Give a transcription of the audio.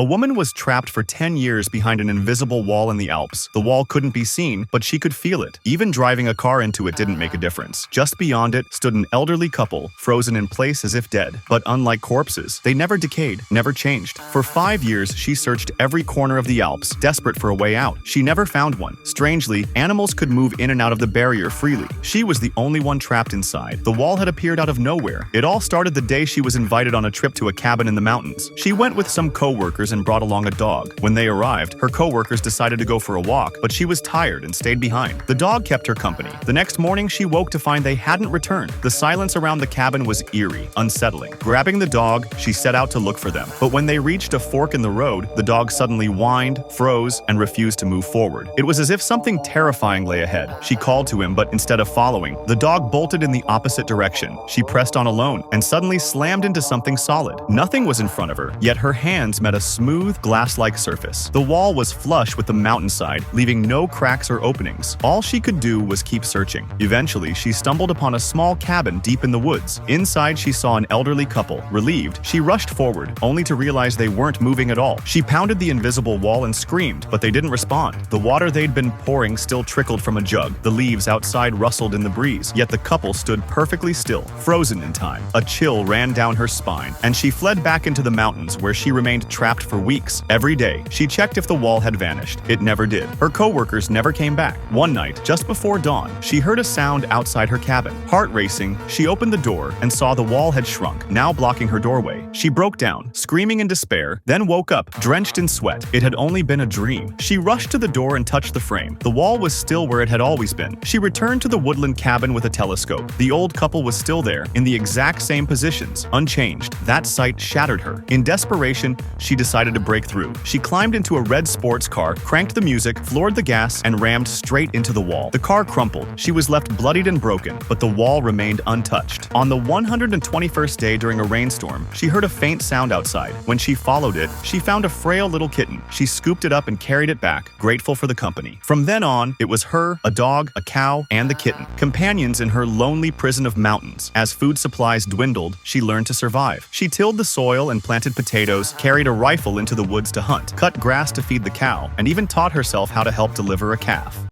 A woman was trapped for 10 years behind an invisible wall in the Alps. The wall couldn't be seen, but she could feel it. Even driving a car into it didn't make a difference. Just beyond it stood an elderly couple, frozen in place as if dead. But unlike corpses, they never decayed, never changed. For 5 years, she searched every corner of the Alps, desperate for a way out. She never found one. Strangely, animals could move in and out of the barrier freely. She was the only one trapped inside. The wall had appeared out of nowhere. It all started the day she was invited on a trip to a cabin in the mountains. She went with some co-workers and brought along a dog. When they arrived, her co-workers decided to go for a walk, but she was tired and stayed behind. The dog kept her company. The next morning, she woke to find they hadn't returned. The silence around the cabin was eerie, unsettling. Grabbing the dog, she set out to look for them. But when they reached a fork in the road, the dog suddenly whined, froze, and refused to move forward. It was as if something terrifying lay ahead. She called to him, but instead of following, the dog bolted in the opposite direction. She pressed on alone and suddenly slammed into something solid. Nothing was in front of her, yet her hands met a smooth, glass-like surface. The wall was flush with the mountainside, leaving no cracks or openings. All she could do was keep searching. Eventually, she stumbled upon a small cabin deep in the woods. Inside, she saw an elderly couple. Relieved, she rushed forward, only to realize they weren't moving at all. She pounded the invisible wall and screamed, but they didn't respond. The water they'd been pouring still trickled from a jug. The leaves outside rustled in the breeze, yet the couple stood perfectly still, frozen in time. A chill ran down her spine, and she fled back into the mountains, where she remained trapped for weeks. Every day, she checked if the wall had vanished. It never did. Her co-workers never came back. One night, just before dawn, she heard a sound outside her cabin. Heart racing, she opened the door and saw the wall had shrunk, now blocking her doorway. She broke down, screaming in despair, then woke up, drenched in sweat. It had only been a dream. She rushed to the door and touched the frame. The wall was still where it had always been. She returned to the woodland cabin with a telescope. The old couple was still there, in the exact same positions, unchanged. That sight shattered her. In desperation, she decided to break through. She climbed into a red sports car, cranked the music, floored the gas, and rammed straight into the wall. The car crumpled. She was left bloodied and broken, but the wall remained untouched. On the 121st day during a rainstorm, she heard a faint sound outside. When she followed it, she found a frail little kitten. She scooped it up and carried it back, grateful for the company. From then on, it was her, a dog, a cow, and the kitten, companions in her lonely prison of mountains. As food supplies dwindled, she learned to survive. She tilled the soil and planted potatoes, carried a rifle into the woods to hunt, cut grass to feed the cow, and even taught herself how to help deliver a calf.